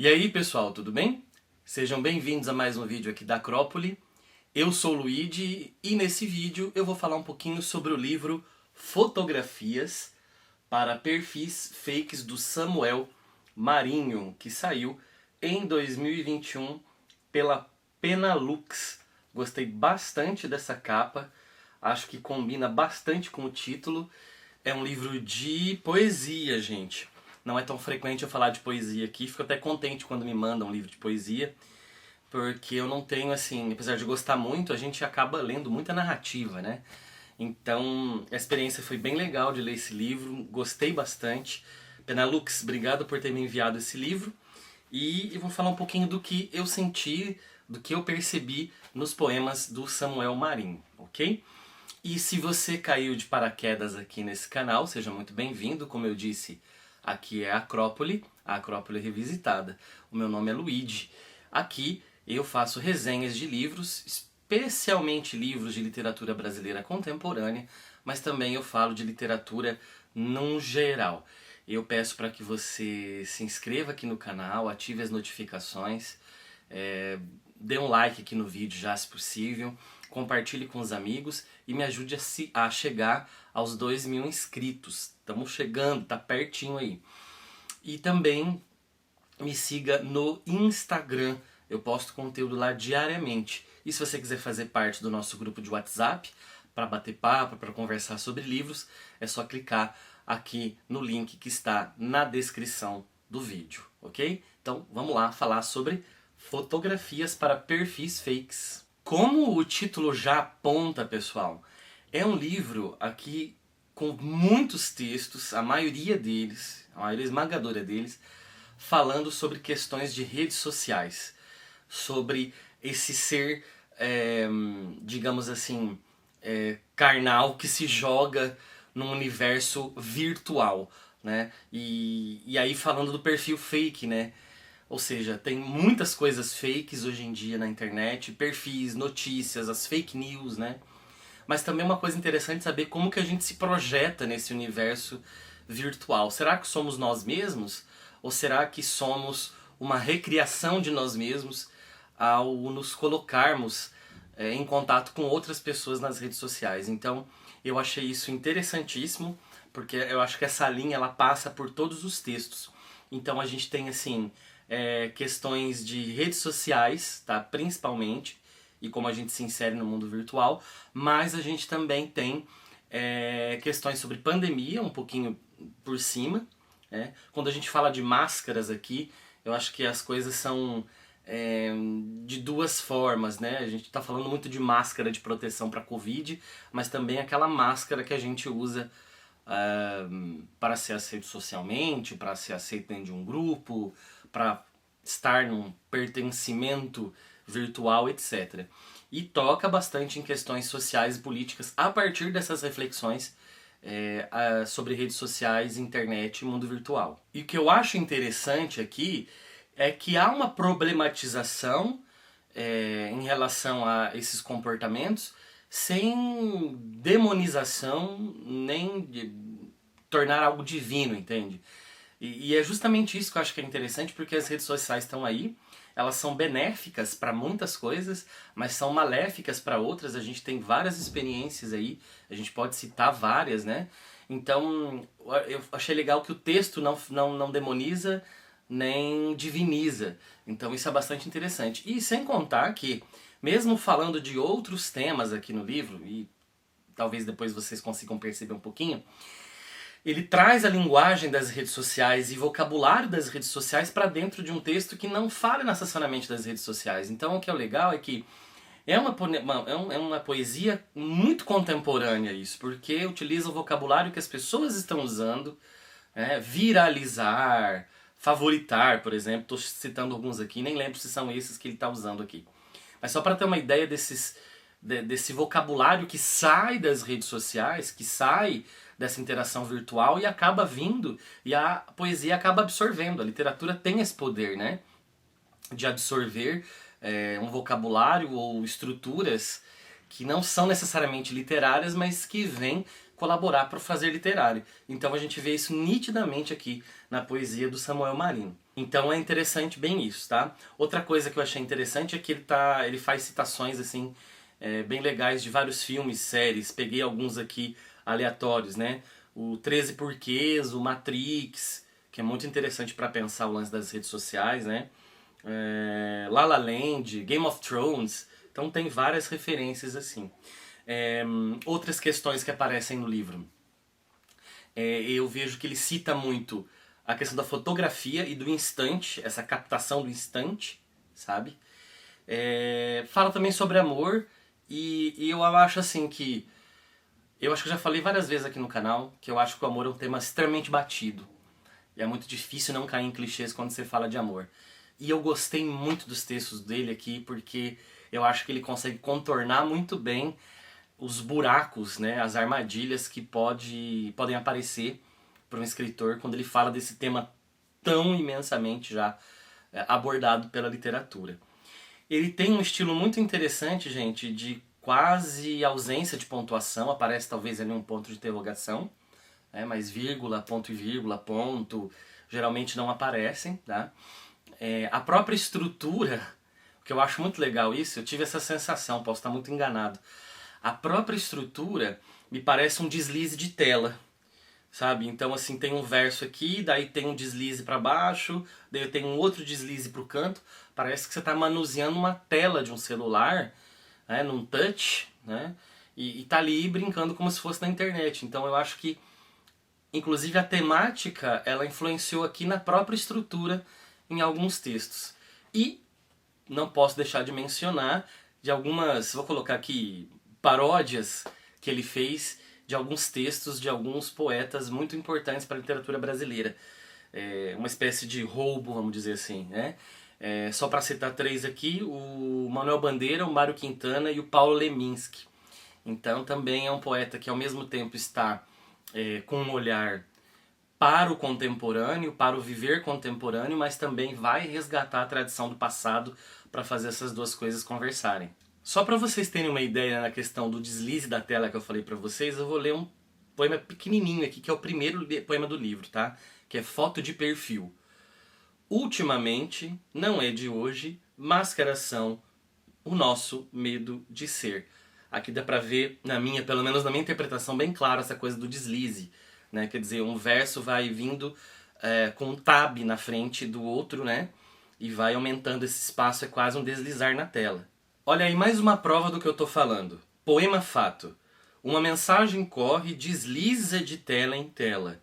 E aí pessoal, tudo bem? Sejam bem-vindos a mais um vídeo aqui da Acrópole. Eu sou o Luigi e nesse vídeo eu vou falar um pouquinho sobre o livro Fotografias para Perfis Fakes do Samuel Marinho, que saiu em 2021 pela Penalux. Gostei bastante dessa capa, acho que combina bastante com o título. É um livro de poesia, gente. Não é tão frequente eu falar de poesia aqui, fico até contente quando me mandam um livro de poesia, porque eu não tenho, assim, apesar de gostar muito, a gente acaba lendo muita narrativa, né? Então, a experiência foi bem legal de ler esse livro, gostei bastante. Penalux, obrigado por ter me enviado esse livro. E eu vou falar um pouquinho do que eu senti, do que eu percebi nos poemas do Samuel Marinho, ok? E se você caiu de paraquedas aqui nesse canal, seja muito bem-vindo. Como eu disse, aqui é a Acrópole Revisitada. O meu nome é Luigi. Aqui eu faço resenhas de livros, especialmente livros de literatura brasileira contemporânea, mas também eu falo de literatura num geral. Eu peço para que você se inscreva aqui no canal, ative as notificações, dê um like aqui no vídeo já se possível, compartilhe com os amigos e me ajude a chegar aos 2.000 inscritos. Estamos chegando, tá pertinho aí. E também me siga no Instagram, eu posto conteúdo lá diariamente. E se você quiser fazer parte do nosso grupo de WhatsApp, para bater papo, para conversar sobre livros, é só clicar aqui no link que está na descrição do vídeo, ok? Então vamos lá falar sobre fotografias para perfis fakes. Como o título já aponta, pessoal, é um livro aqui com muitos textos, a maioria esmagadora deles, falando sobre questões de redes sociais, sobre esse ser, digamos assim, carnal que se joga num universo virtual, né? E aí falando do perfil fake, né? Ou seja, tem muitas coisas fakes hoje em dia na internet, perfis, notícias, as fake news, né? Mas também uma coisa interessante saber como que a gente se projeta nesse universo virtual. Será que somos nós mesmos? Ou será que somos uma recriação de nós mesmos ao nos colocarmos em contato com outras pessoas nas redes sociais? Então eu achei isso interessantíssimo, porque eu acho que essa linha ela passa por todos os textos. Então a gente tem assim questões de redes sociais, tá? Principalmente, e como a gente se insere no mundo virtual, mas a gente também tem questões sobre pandemia, um pouquinho por cima. Quando a gente fala de máscaras aqui, eu acho que as coisas são de duas formas, né? A gente está falando muito de máscara de proteção para Covid, mas também aquela máscara que a gente usa para ser aceito socialmente, para ser aceito dentro de um grupo, para estar num pertencimento virtual, etc. E toca bastante em questões sociais e políticas a partir dessas reflexões sobre redes sociais, internet e mundo virtual. E o que eu acho interessante aqui é que há uma problematização em relação a esses comportamentos, sem demonização, nem de tornar algo divino, entende? E é justamente isso que eu acho que é interessante, porque as redes sociais estão aí, elas são benéficas para muitas coisas, mas são maléficas para outras. A gente tem várias experiências aí, a gente pode citar várias, né? Então eu achei legal que o texto não demoniza nem diviniza, então isso é bastante interessante. E sem contar que, mesmo falando de outros temas aqui no livro, e talvez depois vocês consigam perceber um pouquinho, ele traz a linguagem das redes sociais e vocabulário das redes sociais para dentro de um texto que não fala necessariamente das redes sociais. Então o que é legal é que é uma poesia muito contemporânea isso, porque utiliza o vocabulário que as pessoas estão usando, viralizar, favoritar, por exemplo. Estou citando alguns aqui, nem lembro se são esses que ele está usando aqui. Mas só para ter uma ideia desse vocabulário que sai das redes sociais, que sai dessa interação virtual e acaba vindo, e a poesia acaba absorvendo. A literatura tem esse poder, né? De absorver um vocabulário ou estruturas que não são necessariamente literárias, mas que vêm colaborar para o fazer literário. Então a gente vê isso nitidamente aqui na poesia do Samuel Marinho. Então é interessante bem isso, tá? Outra coisa que eu achei interessante é que ele faz citações assim bem legais de vários filmes, séries. Peguei alguns aqui aleatórios, né? O 13 Porquês, o Matrix, que é muito interessante para pensar o lance das redes sociais, né? La La Land, Game of Thrones. Então tem várias referências assim. Outras questões que aparecem no livro. Eu vejo que ele cita muito a questão da fotografia e do instante, essa captação do instante, sabe? Fala também sobre amor e eu acho assim que... Eu acho que eu já falei várias vezes aqui no canal que eu acho que o amor é um tema extremamente batido. E é muito difícil não cair em clichês quando você fala de amor. E eu gostei muito dos textos dele aqui porque eu acho que ele consegue contornar muito bem os buracos, né, as armadilhas que podem aparecer para um escritor quando ele fala desse tema tão imensamente já abordado pela literatura. Ele tem um estilo muito interessante, gente, de quase ausência de pontuação, aparece talvez ali um ponto de interrogação, né, mas vírgula, ponto e vírgula, ponto, geralmente não aparecem, tá? A própria estrutura, que eu acho muito legal isso, eu tive essa sensação, posso estar muito enganado. A própria estrutura me parece um deslize de tela, sabe? Então assim, tem um verso aqui, daí tem um deslize para baixo, daí tem um outro deslize para o canto. Parece que você está manuseando uma tela de um celular, né, num touch, né? E tá ali brincando como se fosse na internet. Então eu acho que, inclusive, a temática, ela influenciou aqui na própria estrutura em alguns textos. E não posso deixar de mencionar de algumas, vou colocar aqui, paródias que ele fez de alguns textos de alguns poetas muito importantes para a literatura brasileira. Uma espécie de roubo, vamos dizer assim, né? Só para citar três aqui, o Manuel Bandeira, o Mário Quintana e o Paulo Leminski. Então também é um poeta que ao mesmo tempo está com um olhar para o contemporâneo, para o viver contemporâneo, mas também vai resgatar a tradição do passado para fazer essas duas coisas conversarem. Só para vocês terem uma ideia na questão do deslize da tela que eu falei para vocês, eu vou ler um poema pequenininho aqui, que é o primeiro poema do livro, tá? Que é Foto de Perfil. Ultimamente, não é de hoje, máscaras são o nosso medo de ser. Aqui dá pra ver, pelo menos na minha interpretação, bem claro essa coisa do deslize, né? Quer dizer, um verso vai vindo com um tab na frente do outro, né? E vai aumentando esse espaço, é quase um deslizar na tela. Olha aí mais uma prova do que eu tô falando. Poema fato. Uma mensagem corre, desliza de tela em tela.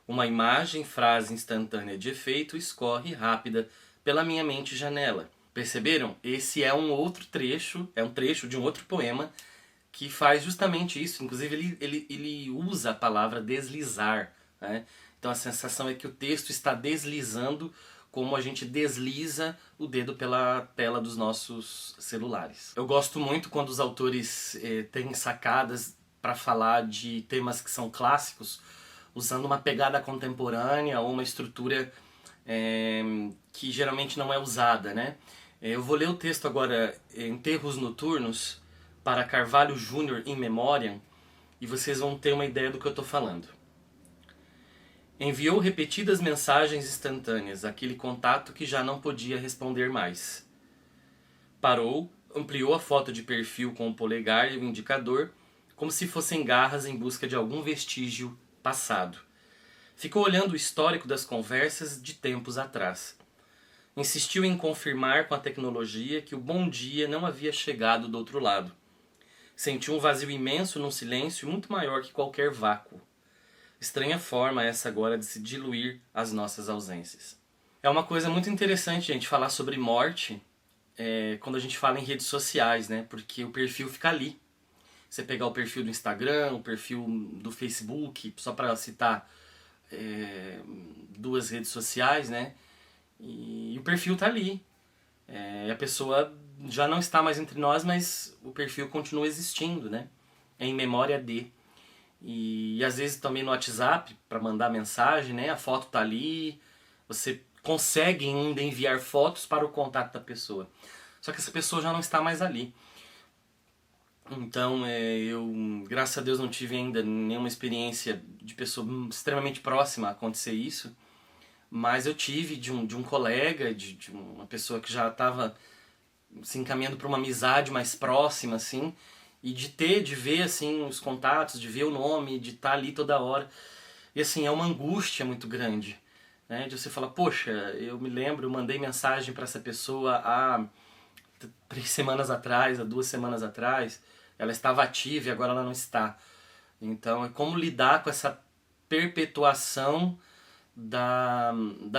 Uma imagem, frase instantânea de efeito, escorre rápida pela minha mente janela. Perceberam? Esse é um outro trecho, é um trecho de um outro poema que faz justamente isso. Inclusive ele usa a palavra deslizar, né? Então a sensação é que o texto está deslizando como a gente desliza o dedo pela tela dos nossos celulares. Eu gosto muito quando os autores têm sacadas para falar de temas que são clássicos, usando uma pegada contemporânea ou uma estrutura que geralmente não é usada, né? Eu vou ler o texto agora, Enterros Noturnos, para Carvalho Júnior in Memoriam, e vocês vão ter uma ideia do que eu estou falando. Enviou repetidas mensagens instantâneas, aquele contato que já não podia responder mais. Parou, ampliou a foto de perfil com o polegar e o indicador, como se fossem garras em busca de algum vestígio passado. Ficou olhando o histórico das conversas de tempos atrás. Insistiu em confirmar com a tecnologia que o bom dia não havia chegado do outro lado. Sentiu um vazio imenso num silêncio muito maior que qualquer vácuo. Estranha forma essa agora de se diluir as nossas ausências. É uma coisa muito interessante, gente, falar sobre morte quando a gente fala em redes sociais, né? Porque o perfil fica ali. Você pegar o perfil do Instagram, o perfil do Facebook, só para citar duas redes sociais, né? E o perfil tá ali. A pessoa já não está mais entre nós, mas o perfil continua existindo, né? É em memória de. E às vezes também no WhatsApp, para mandar mensagem, né? A foto tá ali, você consegue ainda enviar fotos para o contato da pessoa. Só que essa pessoa já não está mais ali. Então eu, graças a Deus, não tive ainda nenhuma experiência de pessoa extremamente próxima a acontecer isso. mas eu tive de um colega, de uma pessoa que já estava se encaminhando para uma amizade mais próxima, assim, e de ver, assim, os contatos, de ver o nome, de estar ali toda hora. E, assim, é uma angústia muito grande, né? De você falar, poxa, eu me lembro, eu mandei mensagem para essa pessoa há 3 semanas atrás, há 2 semanas atrás, ela estava ativa e agora ela não está. Então, é como lidar com essa perpetuação da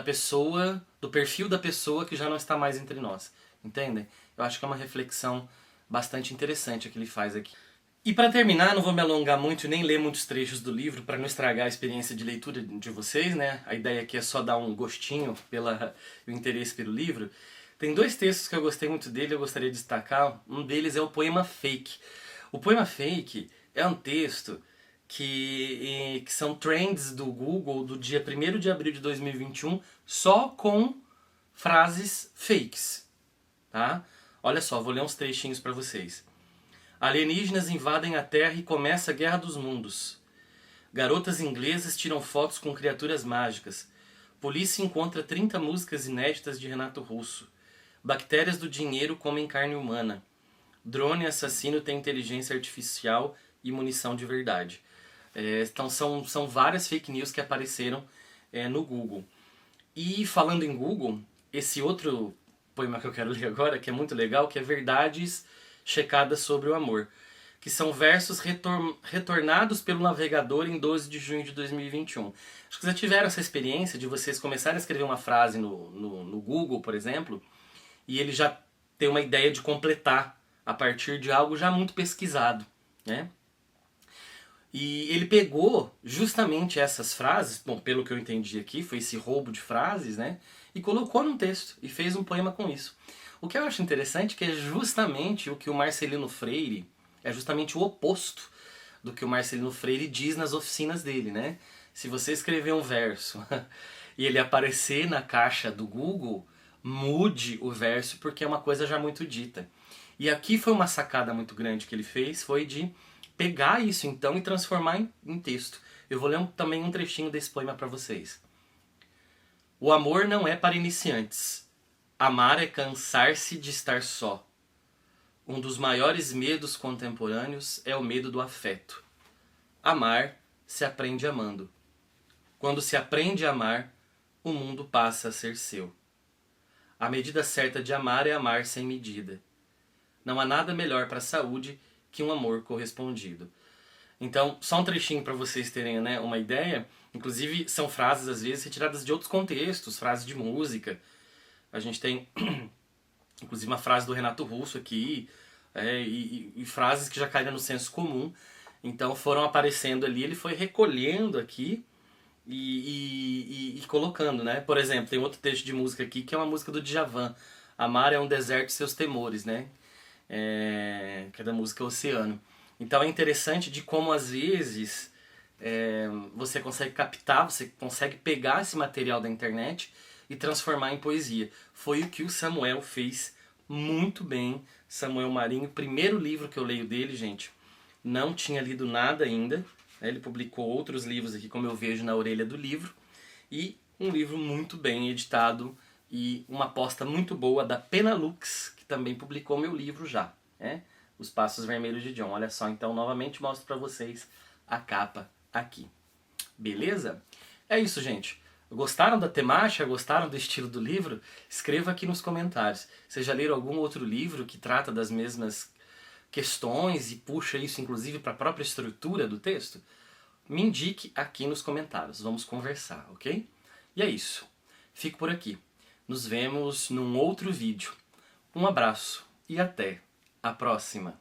pessoa, do perfil da pessoa que já não está mais entre nós. Entendem? Eu acho que é uma reflexão bastante interessante a que ele faz aqui. E para terminar, não vou me alongar muito nem ler muitos trechos do livro para não estragar a experiência de leitura de vocês, né? A ideia aqui é só dar um gostinho pelo interesse pelo livro. Tem 2 textos que eu gostei muito dele, eu gostaria de destacar. Um deles é o poema Fake. O poema Fake é um texto que são trends do Google do dia 1º de abril de 2021 só com frases fakes, tá? Olha só, vou ler uns trechinhos para vocês. Alienígenas invadem a Terra e começa a Guerra dos Mundos. Garotas inglesas tiram fotos com criaturas mágicas. Polícia encontra 30 músicas inéditas de Renato Russo. Bactérias do dinheiro comem carne humana. Drone assassino tem inteligência artificial e munição de verdade. Então são várias fake news que apareceram no Google. E falando em Google, esse outro poema que eu quero ler agora, que é muito legal, que é Verdades Checadas sobre o Amor, que são versos retornados pelo navegador em 12 de junho de 2021. Acho que já tiveram essa experiência de vocês começarem a escrever uma frase no Google, por exemplo, e ele já tem uma ideia de completar a partir de algo já muito pesquisado, né? E ele pegou justamente essas frases, bom, pelo que eu entendi aqui, foi esse roubo de frases, né? E colocou num texto e fez um poema com isso. O que eu acho interessante é que é justamente o que o Marcelino Freire, é justamente o oposto do que o Marcelino Freire diz nas oficinas dele, né? Se você escrever um verso e ele aparecer na caixa do Google, mude o verso porque é uma coisa já muito dita. E aqui foi uma sacada muito grande que ele fez, foi de pegar isso então e transformar em texto. Eu vou ler também um trechinho desse poema para vocês. O amor não é para iniciantes. Amar é cansar-se de estar só. Um dos maiores medos contemporâneos é o medo do afeto. Amar se aprende amando. Quando se aprende a amar, o mundo passa a ser seu. A medida certa de amar é amar sem medida. Não há nada melhor para a saúde que um amor correspondido. Então, só um trechinho para vocês terem, né, uma ideia. Inclusive, são frases, às vezes, retiradas de outros contextos, frases de música. A gente tem, inclusive, uma frase do Renato Russo aqui, e frases que já caíram no senso comum. Então, foram aparecendo ali, ele foi recolhendo aqui e colocando, né? Por exemplo, tem outro texto de música aqui, que é uma música do Djavan. Amar é um deserto e seus temores, né? Que é da música Oceano. Então é interessante de como às vezes você consegue captar, você consegue pegar esse material da internet e transformar em poesia. Foi o que o Samuel fez muito bem. Samuel Marinho, primeiro livro que eu leio dele, gente, não tinha lido nada ainda. Ele publicou outros livros aqui, como eu vejo na orelha do livro. E um livro muito bem editado e uma aposta muito boa da Penalux, que também publicou meu livro já, né? Os Passos Vermelhos de John. Olha só, então novamente mostro para vocês a capa aqui. Beleza? É isso, gente. Gostaram da temática? Gostaram do estilo do livro? Escreva aqui nos comentários. Vocês já leram algum outro livro que trata das mesmas questões e puxa isso inclusive para a própria estrutura do texto? Me indique aqui nos comentários. Vamos conversar, ok? E é isso. Fico por aqui. Nos vemos num outro vídeo. Um abraço e até a próxima!